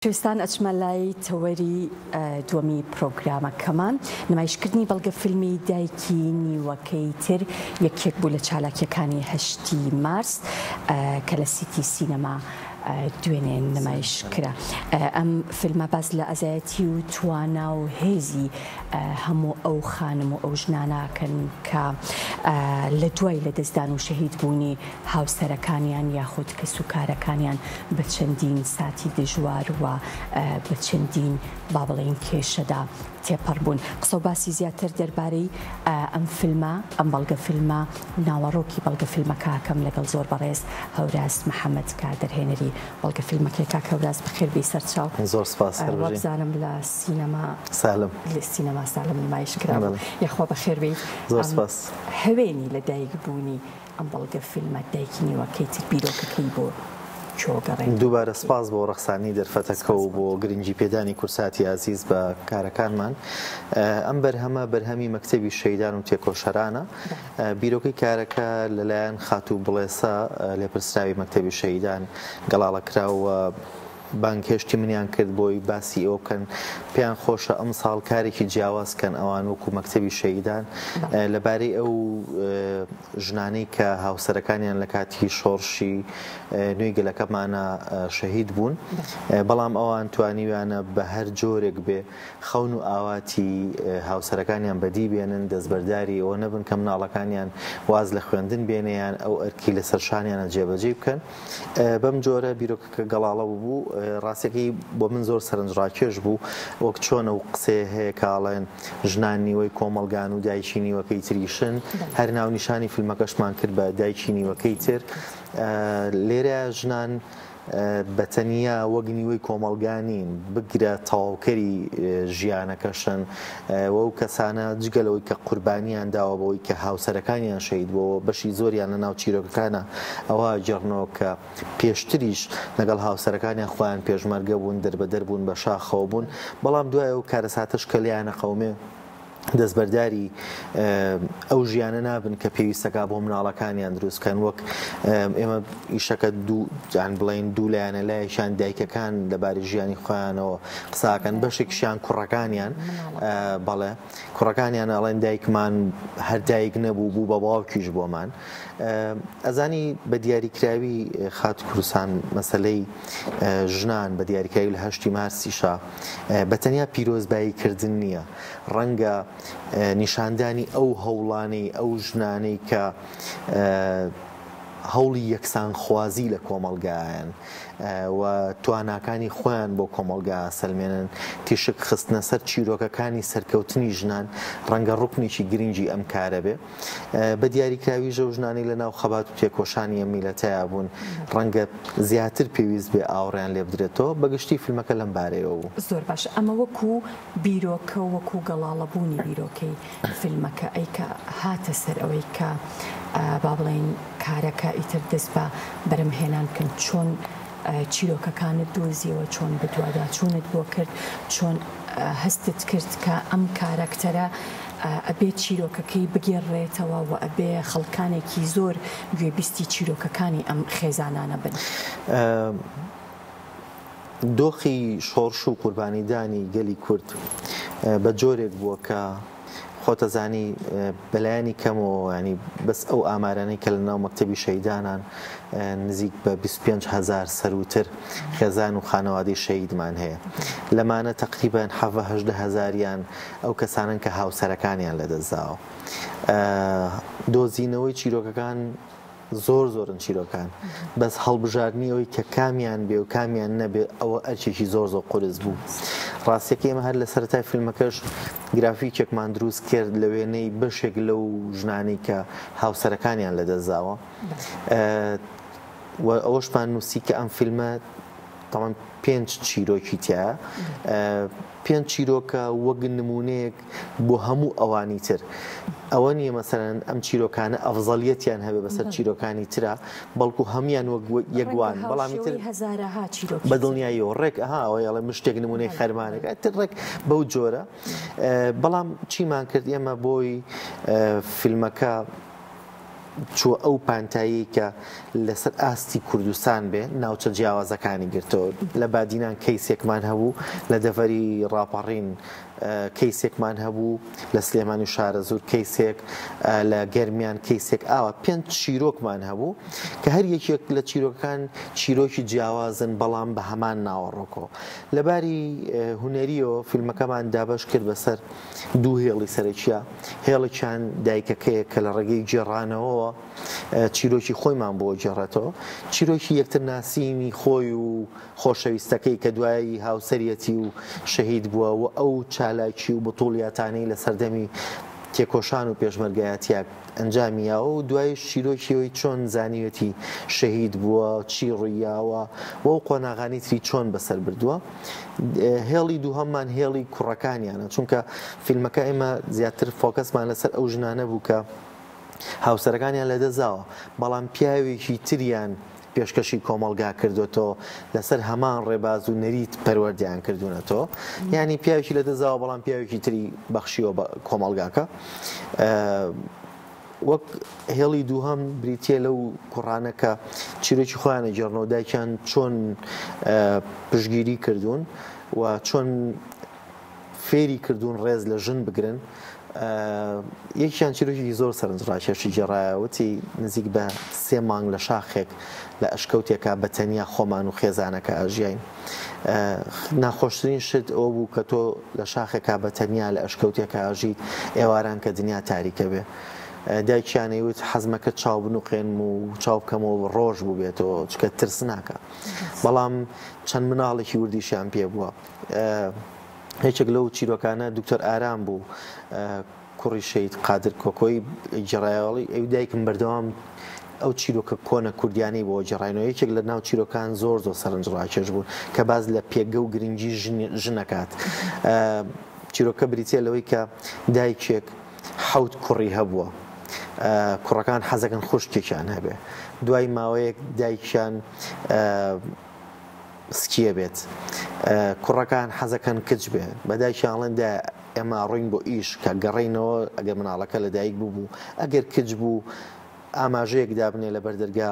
کوێستان ئەچمە لای تەوەری دووەمی پرۆگرامەکەمان نمایشکردنی بەڵگە فیلمی دایکی نیوەکەی تر یەکێک بوو لە چالاکیەکانی 8 مارس کە لە سیتی سینەما دوێنێ نمایش کرا. ئەم فیلمە باز لە ئەزایەتی و توانا و هێزی هەموو ئەو خانم و ئەو ژنانەکەن کە لە دوای لە دەستدان و شەهید بوونی هاوسەرەکانیان یاخود کەس و کارەکانیان بە چەندین ساتی دژوار و بە چەندین با بڵێن کێشەدا تێپەڕ بوون. قسە و باسی زیاتر دەربارەی ئەم فیلمە ئەم بەڵگە فیلمە ناوەڕۆکی بەڵگە فیلمەکەکەم لەگەڵ زۆر بەڕێز هەوراز محەممەد کا دەرهێنەری بەڵگە فیلمەکەی کاک هەوراز بەخێربی سەرچاو. زۆر سپاس. وەبزانم لە سینەما سالم لە سینەما سالم نمایش کرا یەخوا بەخێربی. زۆر سپاس. هەوێنی لە دایک بوونی ئەم بەڵگە فیلمە دایکی نیوەکەی تر بیرۆکەکەی بۆ دووبارە سپاس بۆ ڕەخسانی دەرفەتەکە و بۆ گرنگی پێدانی کورساتی عزیز بە کارەکانمان. ئەم بەرهەمە بەرهەمی مەکتەبی شەیدان و تێکۆشەرانە. بیرۆکەی کارەکە لەلایەن خاتوو بڵێسا لێپرسراوی مەکتەبی شەیدان گەڵاڵەکراوە بانکێشتی منیان کرد بۆی باسی ئەوە بکەن پێیان خۆشە ئەم ساڵ کارێکی جیاوازکەن ئەوان وەکو مەکتەبی شەیدان لەبارەی ئەو ژنانەی کە هاوسەرەکانیان لە کاتی شۆڕشی نوێی گەلەکەمانە شەهید بوون، بەڵام ئەوان توانیویانە بە هەر جۆرێک بێ خەون و ئاواتی هاوسەرەکانیان بەدی بێنن، دەستبەرداری ئەوە نەبن کە مناڵەکانیان واز لە خوێندن بێنیان ئەو ئەرکی لەسەر شانیانە جێبەجێ بکەن. بەم جۆرە بیرۆکەکە گەڵاڵە بوو. ڕاستەکەی بۆ من زۆر سەرنجڕاکێش بوو وەک چۆن ئەو قسەیە هەیە کاڵێن ژنان نیوەی کۆمەلگان و دایکی نیوەکەی تریشن، هەر ناونیشانی فیلمەکەشمان کرد بە دایکی نیوەکەی تر. لێرە ژنان بەتەنیا وەک نیوەی کۆمەلگانین بگرە تەواوکەری ژیانەکەشن و ئەو کەسانە جگەلەوەی کە قوربانیان داوە بەوەی کە هاوسەرەکانیان شەهید بووە بەشی زۆریان لە ناو چیرۆکەکانە ئەوە جێڕنەوە کە پێشتریش لەگەڵ هاوسەرەکانیان خۆیان پێشمەرگە بوون، دەربەدەر بوون، بە شاخەوە بوون، بەڵام دوای ئەو کارەساتەش کە لیانە قەومێ دەستبەرداری ئەو ژیانە نابن کە پێویستەکە بۆ مناڵەکانیان دروستکەن. وەک ئێمە ئیشەکە دووجان بڵین دوو لایەنە لایەکیان دایکەکان لەبارەی ژیانی خۆیانەوە قساکەن، بەشێکیان کوڕەکانیان بەڵێ کوڕەکانیان ئەڵێن دایکمان هەر دایک نەبوو بوو بە باوکیش بۆمان. ئەزانی بە دیاریکراوی خات کوردستان مەسەلەی ژنان بە دیاریکراوی لە 8 مارسیشە بەتەنیا پیرۆزباییکردن نییە، ڕەنگە نیشاندانی ئەو هەوڵانەی ئەو ژنانەی کە هەوڵی یەکسان خوازی لە کۆمەلگایان و تواناکانی خۆیان بۆ کۆمەلگا سەلمێنن تیشک خستنە سەر چیرۆکەکانی سەرکەوتنی ژنان ڕەنگە ڕوکنێکی گرنگی ئەم کارە بێ. بە دیاریکراوی ژە و ژنانی لە ناو خەبات و تێکۆشانی ئەم میلەتەیە بوون، ڕەنگە زیاتر پێویست بێ ئاوڕیان لێ بدرێتەوە. بەگشتی فیلمەکە لەم بارەیەوە بوو. زۆر باش. ئەمە وەکو بیرۆکە وەکو گەڵاڵەبوونی بیرۆکەی فیلمەکە ئەیکە هاتە سەر ئەوەی کە با بڵێن کارەکە ئیتر دەست بە بەرەمهێنان کەن، چۆن چیرۆکەکانت دۆزیەوە، چۆن بەدووادا چوونت بۆ کرد، چۆن هەستت کرد کە ئەم کارەکتەرە ئەبێ چیرۆکەکەی بگێڕێتەوە و ئەبێ خەڵکانێکی زۆر گوێبیستی چیرۆکەکانی ئەم خێزانانە بن. دۆخی شۆڕش و قوربانیدانی گەلی کورد بە جۆرێک بووە کە خۆتەزانی بەلایانی کەمەوە، ینی بەس ئەو ئامارانەی کە لە ناو مەکتەبی شەیدانان نزیک بە 25,000 سەروتر خێزان و خانەوادەی شەیدمان هەیە. لەمانە تقریبان 18,000یان ئەو کەسانن کە هاوسەرەکانیان لەدەستداوە. دۆزینەوەی چیرۆکەکان زۆر زۆرن چیرۆکان، بەس هەڵبژاردننی ئەوەی کە کامیان بێ و کامیان نەبێ ئەوە ئەرچێکی زۆر زۆر قورس بوو. ڕاستیەکە ئێمە هەر لە سەرەتای فیلمەکەش گرافیکێکمان دروست کرد لە وێنەی بەشێک لەو ژنانەی کە هاوسەرەکانیان لەدەستداوە و ئەوەشمان نووسی کە ئەم فیلمە تەمان 5 چیرۆکی تایە، 5 چیرۆکە وەک نمونەیەک بۆ هەموو ئەوانی تر. ئەوە نییە مەسەرەن ئەم چیرۆکانە ئەفزەڵیەتیان هەبێ بەسەر چیرۆکانی ترا، بەڵکو هەمیان وەک یەکوان، بەڵامی تر بە دڵنیاییەوە ڕێک ئەوەڵێ مشتێک نمونەی خەرمانێک تر ڕێک بەو جۆرە. بەڵام چیمان کرد ئێمە بۆی فیلمەکە چوە ئەو پانتایی کە لەسەر ئاستی کوردستان بێ ناوچە جیاوازەکانی گرتەوە لە بادینان کەیسێکمان هەبوو لە دەڤەری ڕاپەڕین کەیسێکمان هەبوو لە سلێمانی و شارەزور کەیسێک لە گەرمیان کەیسێک ئاوە پێنج چیرۆکمان هەبوو کە هەر یەکێک لە چیرۆکەکان چیرۆکی جیاوازن بەڵام بە هەمان ناوەڕۆکەوە لەباری هونەریەوە فیلمەکەمان دابەش کرد بەسەر دوو هێڵی سەرەکیە هێڵێکیان دایکەکەیە کە لە ڕێگەی جێڕانەوەەوە چیرۆکی خۆیمان بۆ جێڕێتەوە چیرۆکی یەکتر ناسیمی خۆی و خۆشەویستەکەی کە دوایی هاوسەرەتی و شەهید بووە و ئەو چالاکی و بەتوڵیاتانەی لە سەردەمی تێکۆشان و پێشمەرگایەتیە ئەنجامیاوە و دوای شیرۆکیەوەی چۆن زانیوەتی شەهید بووە چی ڕوویاوە و ئەو قۆناغانی تری چۆن بەسەر بردووە هێڵی دووهەممان هێڵی کوڕەکانیانە چونکە فیلمەکە ئێمە زیاتر فۆکەسمان لەسەر ئەو ژنانە بوو کە هاوسەرەکانیان لەدەزاوە بەڵام پیاوێکی تریان پێشکەشی کۆمەڵگا کردوێتەوە لەسەر هەمان ڕێباز و نەریت پەروەردیان کردوونەتەوە یعنی پیاوێکی لەدەزاوە بەڵام پیاوێکی تری بەخشیەوە بە کۆمەڵگاکە وەک هێڵی دووهەم بریتە لەو کوڕانەکە چیرۆکی خۆیانە جێڕنەوە دایکیان چۆن پشگیری کردوون و چۆن فێری کردوون ڕێز لە ژن بگرن یەکیان چیرۆکی زۆر سەرنجڕاکێشی جێڕایەوەتی نزیک بە 3 مانگ لە شاخێک لە ئەشکەوتێکە بە تەنیا خۆمان و خێزانەکە ئاژیین ناخۆشترین شت ئەو بوو کە تۆ لە شاخێکا بە تەنیا لە ئەشکەوتێکە ئاژیت ئێواران کە دنیا تاریکە بێ دایکیانەیوت حەزمەکە چاو بنوقێن و چاو بکەمەوە ڕۆژ بوو بێتەوە چکە ترس ناکە بەڵام چەند مناڵێکی وردیشیان پێ بووە هیچێک لەو چیرۆکانە دکتۆر ئارام بوو کوڕی شەید قادر کۆکۆی جێڕایەوەڵی ئەو دایکم بەردەوام ئەو چیرۆکە کۆنە کوردیانی بۆ جێڕاینەوە یەکێک لە ناو چیرۆکان زۆر سەرنجڕاکێش بوو کە باز لە پێگە و گرنگی ژنەکات چیرۆکە بریتە لەوەی کە دایکێک 7 کوڕی هەبووە کوڕەکان حەزەکەن خوشکێکیان هەبێ دوای ماوەیەک دایکیان سکیە بێت کوڕەکان حەزەکەن کچ بێ بەدایکیانڵێندا ئێمە ڕووین بۆ ئیش کە گەڕینەوە ئەگەر مناڵەکە لە دایک بوو ئەگەر کچ بوو ئاماژەیەک دابنێ لە بەردەرگا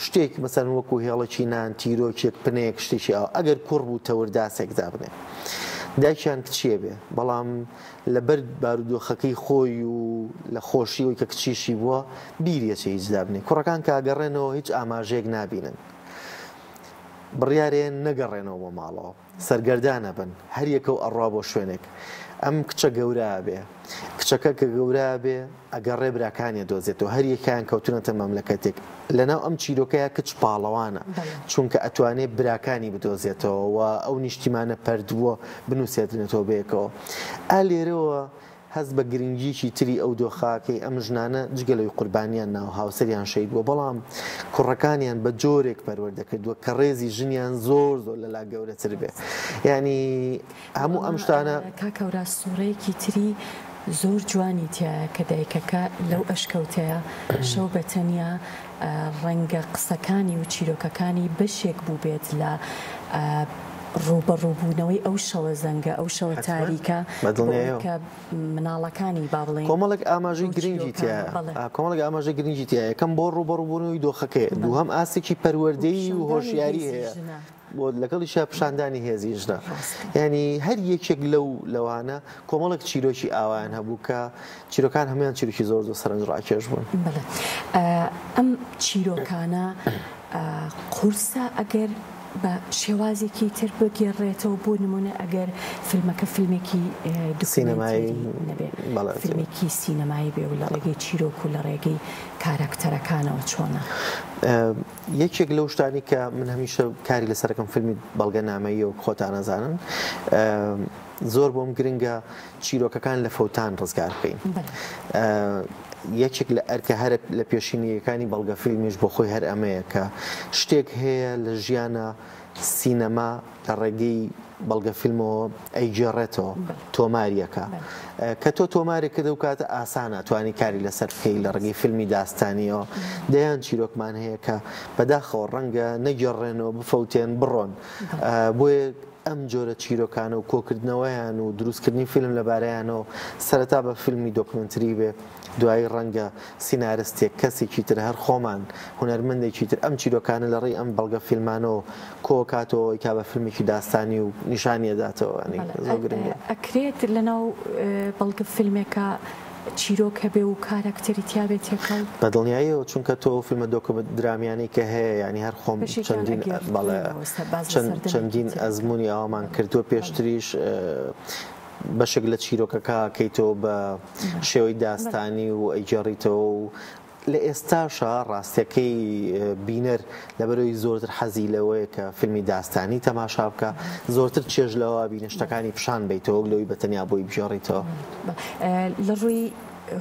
شتێک مەسەن وەکو هێڵەکی نان تیرۆکێک پنەیەک شتێکی ئەو ئەگەر کوڕ بوو تەورداسێک دابنێ دایکیان کچیە بێ بەڵام لەبەر بارودۆخەکەی خۆی و لە خۆشیەوەی کە کچیشی بووە بیرێکە هیچ دابنێ کوڕەکان کاگەڕێنەوە هیچ ئاماژەیەک نابینن بڕیارێن نەگەڕێنەوە بۆ ماڵەوە سەرگەردانە بن هەر یەکە و ئەڕوا بۆ شوێنێک ئەم کچە گەورە بێ کچەکە کە گەورە بێ ئەگەڕێ براکانی دۆزێتەوە هەر یەکیان کەوتونەتە مەملەکەتێک لەناو ئەم چیرۆکەیە کچ پاڵەوانە چونکە ئەتوانێت براکانی بدۆزێتەوە و ئەو نیشتیمانە پەردووە بنووسێتنێتەوە بەیەکەوە لێرەوە هەست بە گرنگیکی تری ئەو دۆخاکەی ئەم ژنانە جگەلەوەی قوربانیان ناو هاوسەریان شەید بووە بەڵام کوڕەکانیان بە جۆرێک پەروەردەکردووە کە ڕێزی ژنیان زۆر لەلا گەورەتر بێ ینی هەموو ئەم شتانە کاکەورا سوورەیەکی تری زۆر جوانی تایە کە دایکەکە لەو ئەشکەوتەیە شەو بەتەنیا ڕەنگە قسەکانی و چیرۆکەکانی بەشێک بوو بێت لە ڕوبەڕووبوونەوەی ئەو شەوە زەنگە ئەو شەوە تاریکە کە مناڵەکانی با بڵێن کۆمەڵک ئاماژەی گرنگی تایە کۆمەڵک ئاماژەی گرنگی تایە یەکەم بۆ ڕوبەڕووبوونەوەی دۆخەکەی دووهەم ئاسێکی پەروەردەی و هۆشیاری هەیە بۆ لەگەڵی شە پیشاندانی هێزی ژنە ینی هەر یەکێک لەوانە کۆمەڵک چیرۆکی ئاوایان هەبوو کە چیرۆکان هەمویان چیرۆکی زۆر سەرنجڕاکێش بوون ئەم چیرۆکانە قورسە ئەگەر بە شێوازێکی تر بگێڕێتەوە بۆ نمونە ئەگەر فیلمەکە فیلمێکی فیلمێکی سینەمایی بێ و لە ڕێگەی چیرۆک و لە ڕێگەی کاراکتەرەکانەوە چۆنە یەکێک لەو شتانی کە من هەمیشە کاری لەسەرەکەم فیلمی بەڵگە نامەیە و خۆتان نەزانن زۆر بۆم گرنگە چیرۆکەکان لە فەوتان ڕزگار بکەین یەکێک لە ئەرکە هەر لە پێشینیەکانی بەڵگە فیلمیش بۆ خۆی هەر ئەمەیە کە شتێک هەیە لە ژیانە سینەما لە ڕێگەی بەڵگە فیلمەوە ئەیگێڕێتەوە تۆماریەکە کە تۆ تۆمارێک کە دەوکاتە ئاسانە توانی کاری لەسەر بکەی لە ڕێگەی فیلمی داستانیەوە دەیان چیرۆکمان هەیە کە بەداخەوە ڕەنگە نەگێڕێنەوە بفەوتێن بڕۆن بۆیە ئەم جۆرە چیرۆکانە و کۆکردنەوەیان و دروستکردنی فیلم لەبارەیانەوە سەرەتا بە فیلمی دۆکمنتری بێ دوایی ڕەنگە سینارستێک کەسێکی تر هەر خۆمان هونەرمەندێکی تر ئەم چیرۆکانە لە ڕێی ئەم بەڵگە فیلمانەوە کۆکاتەوە کا بە فیلمێکی داستانی و نیشانیەداتەوە زۆر گرنگە. ئەکرێت لەناو بەڵگە فیلمێکە چیرۆک هەبێ و کارکتەری تیاابێت تێکەڵ بەدڵنیاییەوە چونکە تۆ فیلمە درامیانەی کە هەیە ینی هەر خۆم چەندین ئەزمموی ئەومان کردووە پێشتریش بەشێک لە چیرۆکەکە کەیتەوە بە شێوەی داستانی و ئەیجێڕیتەوە و لە ئێستاشە ڕاستیەکەی بینەر لەبەرەوەی زۆرتر حەزی لەوەیە کە فیلمی داستانی تەماشا بکە زۆرتر چێژ لەوە بینشتەکانی پیشان بیتەوە لەوەی بەتەنیا بۆی بژێڕیتەوە. لە ڕووی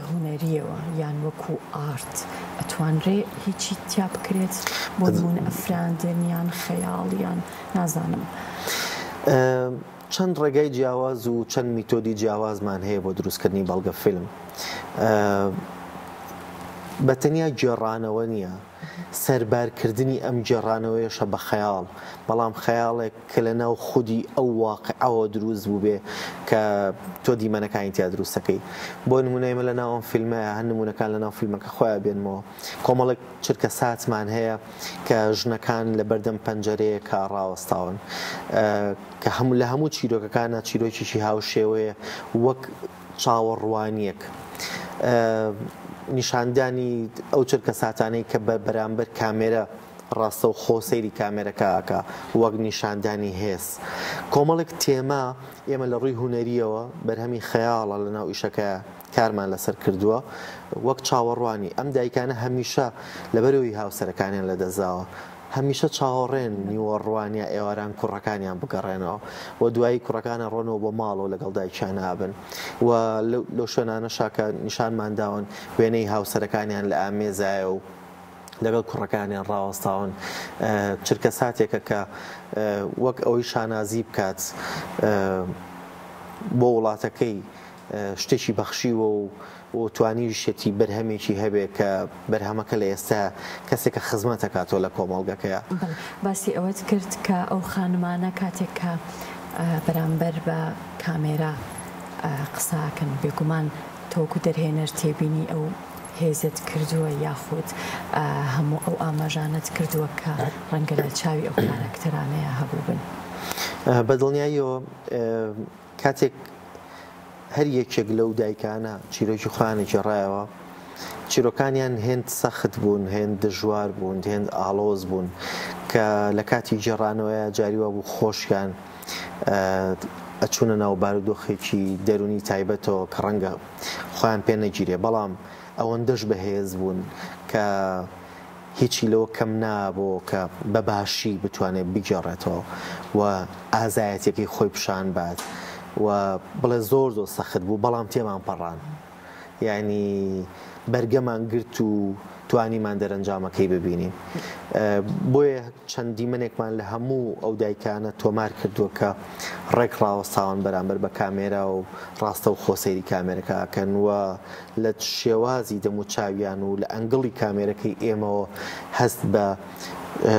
هونەریەوە یان وەکو ئارت ئەتوانرێ هیچی تیا بکرێت بۆ نمونە ئەفراندن یان خەیاڵیان نازانم. چەند ڕێگای جیاواز و چەند میتۆدی جیاوازمان هەیە بۆ دروستکردنی بەڵگە فیلم. بەتەنیا گێڕانەوە نییە سەربارکردنی ئەم گێڕانەوەیشە بە خەیاڵ بەڵام خەیاڵێک کە لە ناو خودی ئەو واقعەوە دروست بوو بێ کە تۆ دیمەنەکانی تیا دروستەکەی بۆ نمونەیمە لە ناوم فیلمەیە هەر نمونونەکان لە ناو فیلمەکە خۆیان بێنمەوە کۆمەڵێک چرکە ساتمان هەیە کە ژنەکان لە بەردەم پەنجەرەیە کا ڕاوەستاون کە لە هەموو چیرۆکەکانە چیرۆکیشی هاوشێوەیە وەک چاوەڕوانیەک نیشاندانی ئەو چرکە ساتانەی کە بە بەرامبەر کامێرە ڕاستە و خۆسەیری کامێرەکەکە وەک نیشاندانی هێز کۆمەڵێک تێما ئێمە لە ڕووی هونەریەوە بەرهەمی خەیاڵە لە ناو ئیشەکە کارمان لەسەر کردووە وەک چاوەڕوانی ئەم دایکانە هەمیشە لەبەرەوەی هاوسەرەکانیان لەدەستداوە هەمیشە چاوەڕێن نیوەڕوانیا ئێواران کوڕەکانیان بگەڕێنەوە و دوایی کوڕەکانە ڕۆنەوە بۆ ماڵەوە لەگەڵ دایکیان نابن و لەو شوێنانە شاکە نیشانمانداون وێنەی هاوسەرەکانیان لە ئامێزایە و لەگەڵ کوڕەکانیان ڕاوەستاون چرکە ساتێکە کە وەک ئەوەی شانازی بکات بۆ وڵاتەکەی شتێکی بەخشیوە و توانیشێتی بەرهەمێکی هەبێ کە بەرهەمەکە لە ئێستا کەسێکە خزمەتە کاتۆ لە کۆمەڵگەکەیە. باسی ئەوەت کرد کە ئەو خانمانە کاتێک کە بەرامبەر بە کامێرا قساکەن بێگومان تۆکو دەرهێنەر تێبینی ئەو هێزت کردووە یاخود هەموو ئەو ئاماژانت کردووە کە ڕەنگە لە چاوی ئەو کارکتەرانەیە هەبوو بن. بەدڵنیاییەوە کاتێک هەر یەکێک لەو دایکانە چیرۆکی خۆیانێکی ڕایەوە چیرۆکانیان هێند سەخت بوون هێند دژوار بوون هێند ئاڵۆز بوون کە لە کاتی گێڕانەوەیە جاریوە بوو خۆشیان ئەچوونە ناو بارودۆخێکی دەرونی تایبەتەوە کە ڕەنگە خۆیان پێ نەگیرێ بەڵام ئەوەندەش بەهێز بوون کە هیچی لەوە کەم نابوو کە بەباشی بتوانێت بگێڕێتەوە و ئازایەتێکی خۆی پیشان بات و بڵێ زۆر سەخت بوو بەڵام تێمان پەڕان یعنی بەرگەمان گرت و توانیمان دەرەنجامەکەی ببینیم بۆیە چەندی منێکمان لە هەموو ئەو دایکانە تۆمار کردووە کە ڕێک ڕاوەستاون بەرامبەر بە کامێرا و ڕاستە و خۆسەیری کامێرەکەکەن وە لە شێوازی دەموچاویان و لە ئەنگڵی کامێرەکەی ئێمەوە هەست بە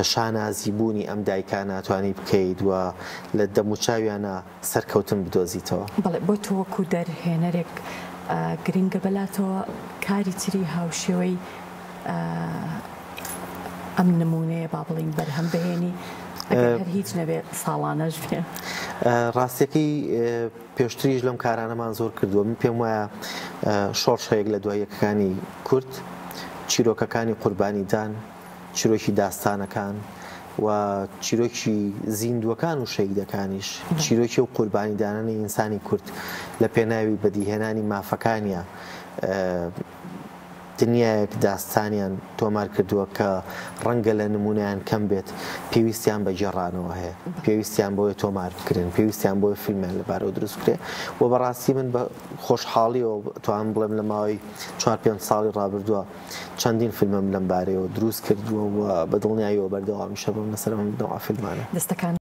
شانازی بوونی ئەم دایکانە توانی بکەیت و لە دەموچاویانە سەرکەوتن بدۆزیتەوە. بەڵێ بۆ تۆ وەکو دەرهێنەرێک گرنگە بەلاتەوە کاری تری هاوشێوەی ئەم نمونەیە با بڵین بەرهەم بهێنی هەر هیچ نەبێت ساڵانەش بێ. ڕاستیەکەی پێشتریش لەم کارانەمان زۆر کردووە من پێم وایە شۆڕشەیەک لە دواییەکەکانی کورد چیرۆکەکانی قوربانیدان چیرۆکی داستانەکان و چیرۆکی زیندوەکان و شەیدەکانیش چیرۆکی و قوربانیدانانی ئینسانی کورد لە پێناوی بەدیهێنانی مافەکانیە دنیایەک داستانیان تۆمار کردووە کە ڕەنگە لە نمونیان کەم بێت پێویستیان بە گێڕانەوە هەیە پێویستیان بۆیە تۆمار بکرێن پێویستیان بۆیە فیلمیان لەبارەوە دروست کرێ و بەڕاستی من بە خۆشحاڵیەوە توان بڵێم لە ماوەی 4-5 ساڵی ڕابردووە چەندین فیلمم لەم بارەیەوە دروست کردووە و بە دڵنیاییەوە بەردەوامیشە بم لەسەر ئەم نەوع فیلمانە.